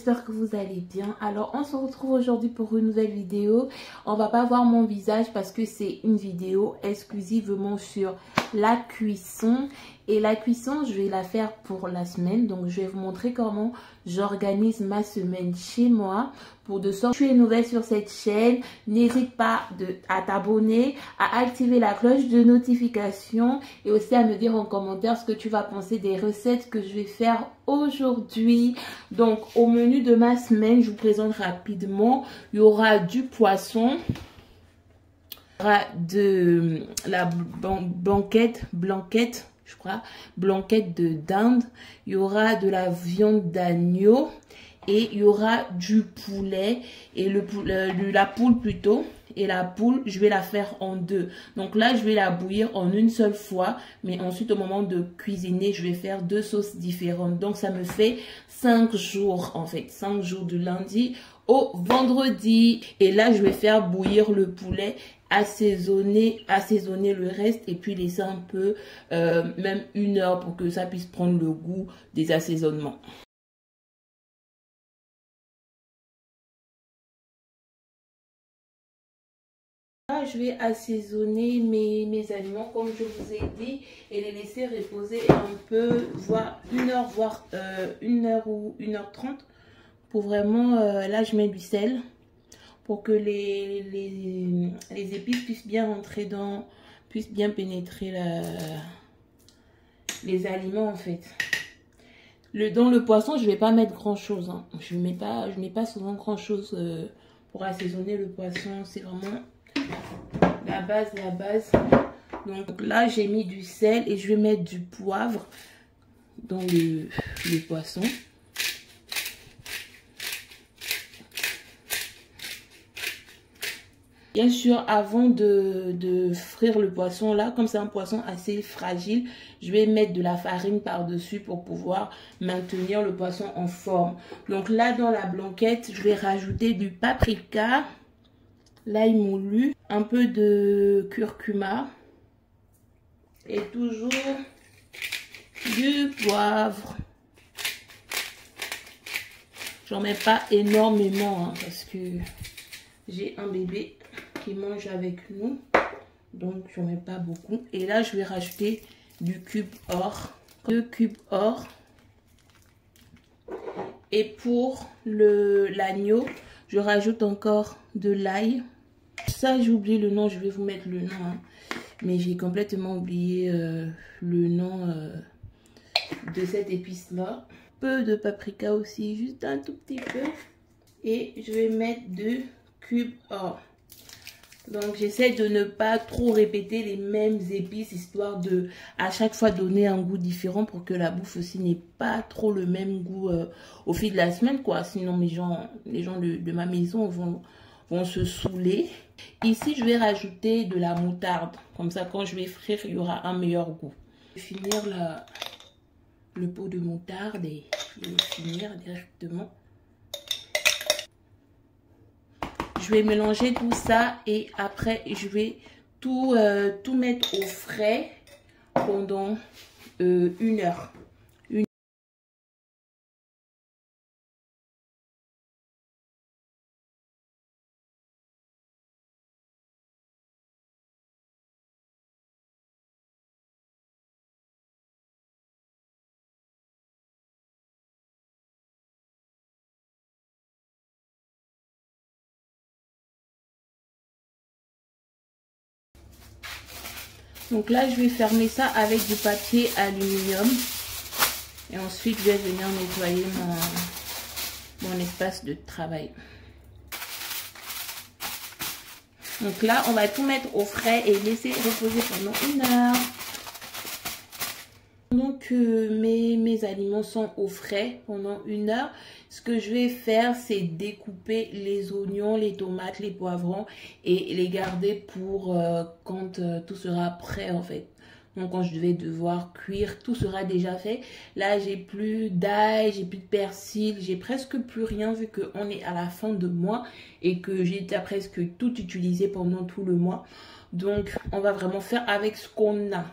j'espère que vous allez bien. Alors on se retrouve aujourd'hui pour une nouvelle vidéo. On va pas voir mon visage parce que c'est une vidéo exclusivement sur la cuisson. Et la cuisson, je vais la faire pour la semaine. Donc je vais vous montrer comment j'organise ma semaine chez moi. Pour de sorte que tu es nouvelle sur cette chaîne, n'hésite pas à t'abonner, à activer la cloche de notification et aussi à me dire en commentaire ce que tu vas penser des recettes que je vais faire aujourd'hui. Donc au menu de ma semaine, je vous présente rapidement. Il y aura du poisson, il y aura de la blanquette, je crois, blanquette de dinde, il y aura de la viande d'agneau et il y aura du poulet et la poule plutôt. Et la poule, je vais la faire en deux. Donc là, je vais la bouillir en une seule fois. Mais ensuite, au moment de cuisiner, je vais faire deux sauces différentes. Donc ça me fait 5 jours en fait. 5 jours du lundi au vendredi. Et là, je vais faire bouillir le poulet, assaisonner le reste. Et puis laisser un peu, même 1 heure pour que ça puisse prendre le goût des assaisonnements. Là, je vais assaisonner mes aliments comme je vous ai dit et les laisser reposer un peu, voire 1 heure, voire 1 heure ou 1h30 pour vraiment, là je mets du sel pour que les épices puissent bien rentrer puissent bien pénétrer les aliments en fait. Dans le poisson, je vais pas mettre grand chose, hein. Je mets pas souvent grand chose pour assaisonner le poisson, c'est vraiment la base. Donc là, j'ai mis du sel et je vais mettre du poivre dans le poisson. Bien sûr, avant de frire le poisson, là, comme c'est un poisson assez fragile, je vais mettre de la farine par-dessus pour pouvoir maintenir le poisson en forme. Donc là, dans la blanquette, je vais rajouter du paprika, l'ail moulu, un peu de curcuma et toujours du poivre. J'en mets pas énormément hein, parce que j'ai un bébé qui mange avec nous, donc j'en mets pas beaucoup. Et là, je vais rajouter du cube or, 2 cubes or. Et pour l'agneau, je rajoute encore de l'ail. Ça, j'ai oublié le nom, je vais vous mettre le nom. Hein. Mais j'ai complètement oublié le nom de cette épice-là. Peu de paprika aussi, juste un tout petit peu. Et je vais mettre 2 cubes or. Donc, j'essaie de ne pas trop répéter les mêmes épices, histoire de à chaque fois donner un goût différent pour que la bouffe aussi n'ait pas trop le même goût au fil de la semaine, quoi. Sinon, les gens de ma maison vont se saouler. Ici, je vais rajouter de la moutarde. Comme ça, quand je vais frire, il y aura un meilleur goût. Je vais finir le pot de moutarde et je vais finir directement. Je vais mélanger tout ça et après, je vais tout mettre au frais pendant 1 heure. Donc là, je vais fermer ça avec du papier aluminium. Et ensuite, je vais venir nettoyer mon espace de travail. Donc là, on va tout mettre au frais et laisser reposer pendant 1 heure. Pendant que mes aliments sont au frais pendant 1 heure, ce que je vais faire, c'est découper les oignons, les tomates, les poivrons et les garder pour quand tout sera prêt en fait. Donc quand je vais devoir cuire, tout sera déjà fait. Là, j'ai plus d'ail, j'ai plus de persil, j'ai presque plus rien vu qu'on est à la fin de mois et que j'ai déjà presque tout utilisé pendant tout le mois. Donc, on va vraiment faire avec ce qu'on a.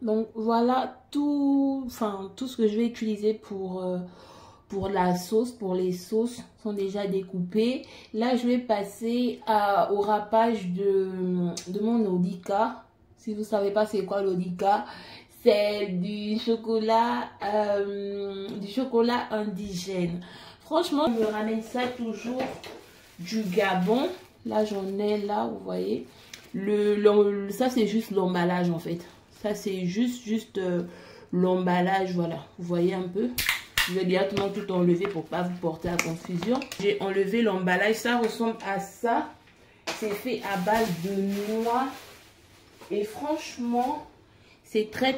Donc voilà tout ce que je vais utiliser pour la sauce. Pour les sauces sont déjà découpées. Là je vais passer au râpage de mon Odica. Si vous savez pas c'est quoi l'Odica, c'est du chocolat indigène. Franchement, je me ramène ça toujours du Gabon. Là j'en ai là, vous voyez. Ça c'est juste l'emballage en fait. Ça c'est juste l'emballage, voilà. Vous voyez un peu. Je vais directement tout enlever pour pas vous porter à confusion. J'ai enlevé l'emballage. Ça ressemble à ça. C'est fait à base de noix. Et franchement, c'est très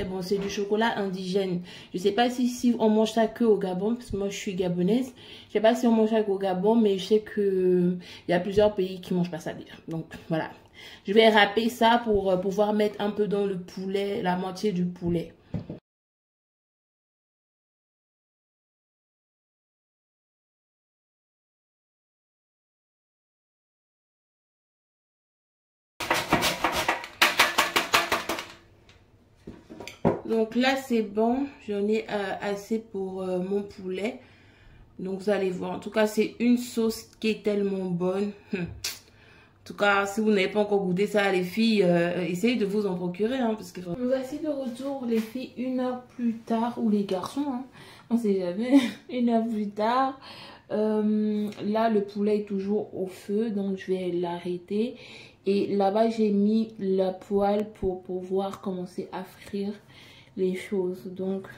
bon. C'est du chocolat indigène. Je sais pas si on mange ça que au Gabon, parce que moi je suis gabonaise. Je sais pas si on mange ça qu'au Gabon, mais je sais que il y a plusieurs pays qui mangent pas ça déjà. Donc voilà. Je vais râper ça pour pouvoir mettre un peu dans le poulet, la moitié du poulet. Donc là c'est bon, j'en ai assez pour mon poulet. Donc vous allez voir, en tout cas c'est une sauce qui est tellement bonne. En tout cas si vous n'avez pas encore goûté ça les filles, essayez de vous en procurer. Hein, parce que... Nous voici de retour les filles 1 heure plus tard, ou les garçons, hein, on sait jamais, 1 heure plus tard. Là le poulet est toujours au feu, donc je vais l'arrêter. Et là-bas j'ai mis la poêle pour pouvoir commencer à frire les choses. Donc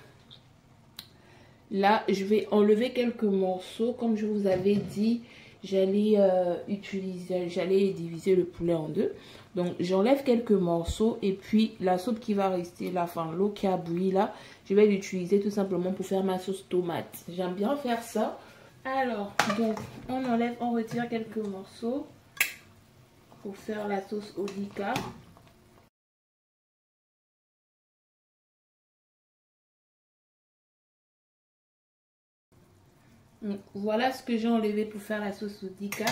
là je vais enlever quelques morceaux. Comme je vous avais dit, j'allais diviser le poulet en deux. Donc j'enlève quelques morceaux et puis la soupe qui va rester là, enfin l'eau qui a bouilli là, je vais l'utiliser tout simplement pour faire ma sauce tomate. J'aime bien faire ça. Alors donc on retire quelques morceaux pour faire la sauce Odica. Donc, voilà ce que j'ai enlevé pour faire la sauce Odica.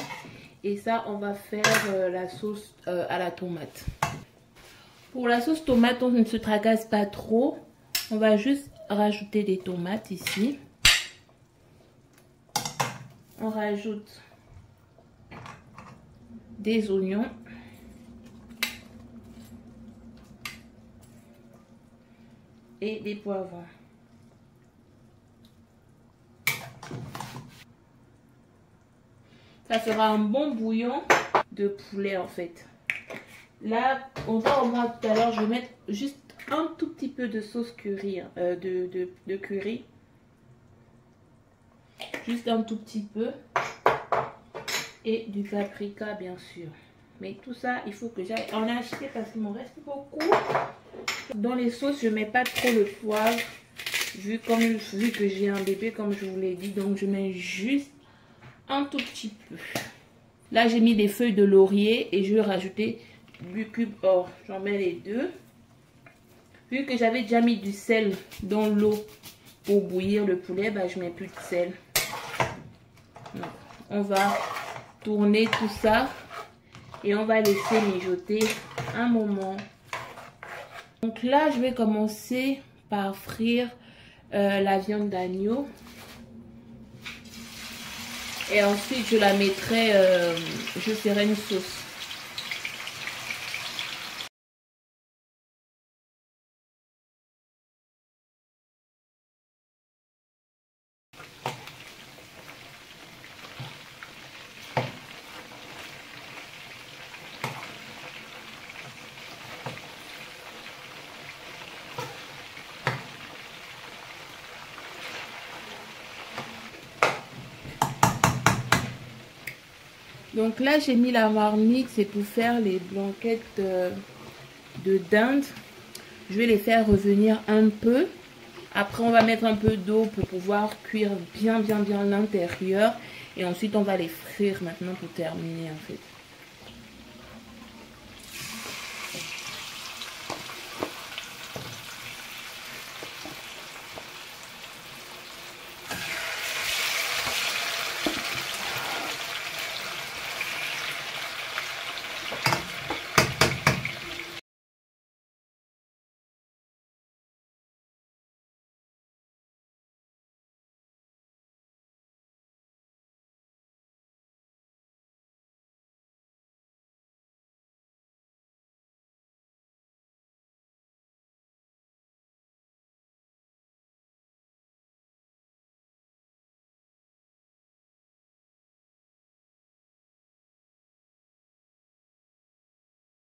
Et ça, on va faire la sauce à la tomate. Pour la sauce tomate, on ne se tracasse pas trop. On va juste rajouter des tomates ici. On rajoute des oignons. Et des poivrons. Ça fera un bon bouillon de poulet en fait. Là, on va au moins tout à l'heure, je vais mettre juste un tout petit peu de sauce curry, hein, de curry. Juste un tout petit peu. Et du paprika bien sûr. Mais tout ça, il faut que j'aille en acheter parce qu'il m'en reste beaucoup. Dans les sauces, je mets pas trop le poivre. Vu que j'ai un bébé, comme je vous l'ai dit. Donc je mets juste un tout petit peu. Là j'ai mis des feuilles de laurier et je vais rajouter du cube or. J'en mets les deux. Vu que j'avais déjà mis du sel dans l'eau pour bouillir le poulet, bah, je mets plus de sel. Donc, on va tourner tout ça et on va laisser mijoter un moment. Donc là je vais commencer par frire la viande d'agneau. Et ensuite, je la mettrai, je ferai une sauce. Donc là, j'ai mis la marmite, c'est pour faire les blanquettes de dinde. Je vais les faire revenir un peu. Après, on va mettre un peu d'eau pour pouvoir cuire bien l'intérieur. Et ensuite, on va les frire maintenant pour terminer en fait.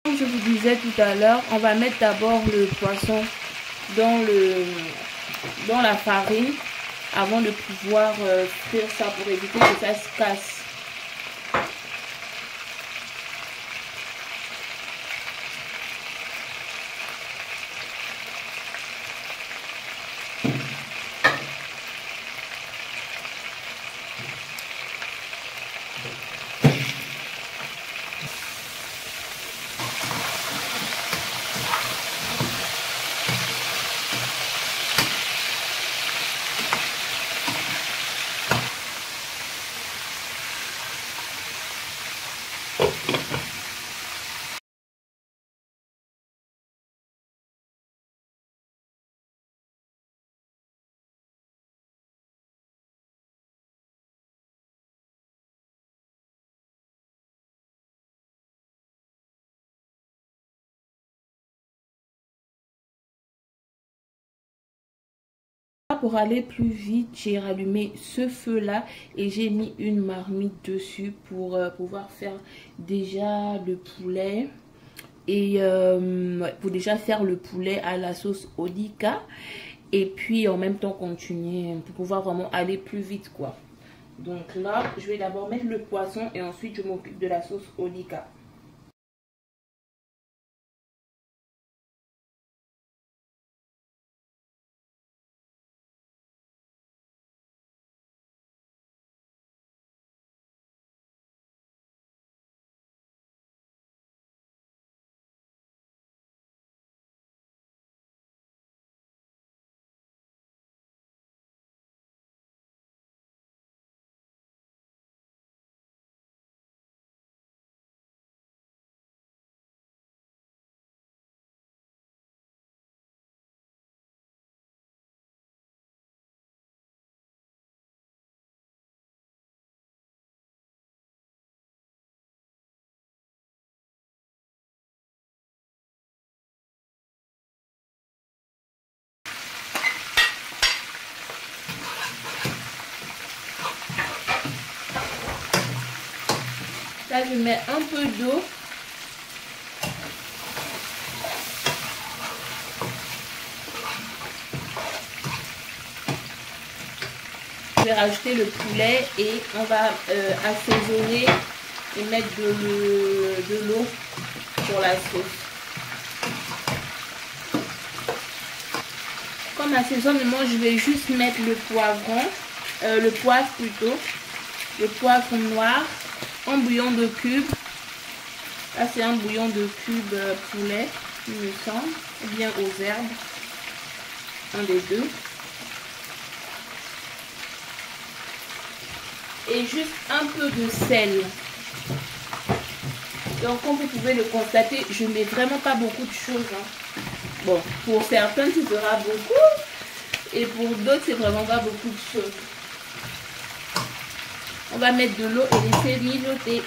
Comme je vous disais tout à l'heure, on va mettre d'abord le poisson dans la farine avant de pouvoir frire ça pour éviter que ça se casse. Pour aller plus vite, j'ai rallumé ce feu là et j'ai mis une marmite dessus pour pouvoir faire déjà le poulet et pour déjà faire le poulet à la sauce Onika et puis en même temps continuer pour pouvoir vraiment aller plus vite quoi. Donc là je vais d'abord mettre le poisson et ensuite je m'occupe de la sauce Onika. Là, je mets un peu d'eau. Je vais rajouter le poulet et on va assaisonner et mettre de l'eau sur la sauce. Comme assaisonnement, je vais juste mettre le poivron, le poivre plutôt, le poivre noir, un bouillon de cube. Là, c'est un bouillon de cube poulet, il me semble, ou bien aux herbes, un des deux. Et juste un peu de sel. Donc, comme vous pouvez le constater, je mets vraiment pas beaucoup de choses. Hein. Bon, pour certains, tu feras beaucoup. Et pour d'autres, c'est vraiment pas beaucoup de choses. On va mettre de l'eau et laisser mijoter.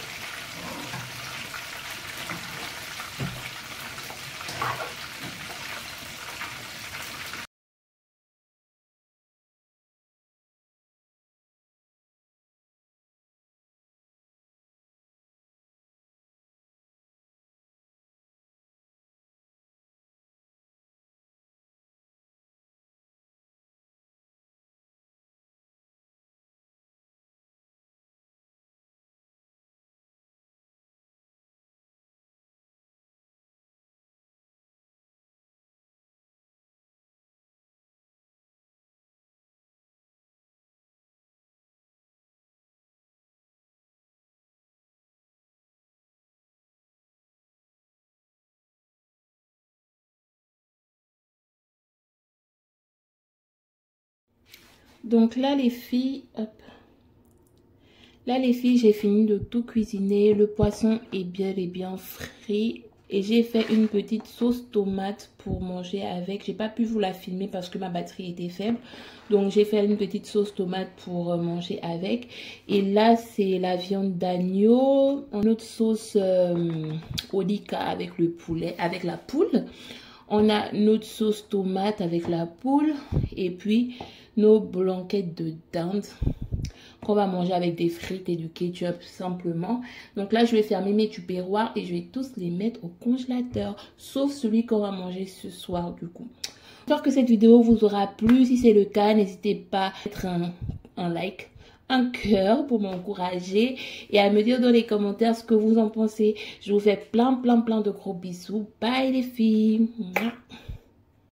Donc là les filles, hop. Là les filles, j'ai fini de tout cuisiner. Le poisson est bien frit. Et j'ai fait une petite sauce tomate pour manger avec. J'ai pas pu vous la filmer parce que ma batterie était faible. Donc j'ai fait une petite sauce tomate pour manger avec. Et là c'est la viande d'agneau. Une autre sauce Onika avec le poulet, avec la poule. On a notre sauce tomate avec la poule. Et puis nos blanquettes de dinde. qu'on va manger avec des frites et du ketchup simplement. Donc là, je vais fermer mes tupperwares et je vais tous les mettre au congélateur, sauf celui qu'on va manger ce soir du coup. J'espère que cette vidéo vous aura plu. Si c'est le cas, n'hésitez pas à mettre un like, un cœur pour m'encourager et à me dire dans les commentaires ce que vous en pensez. Je vous fais plein de gros bisous. Bye les filles.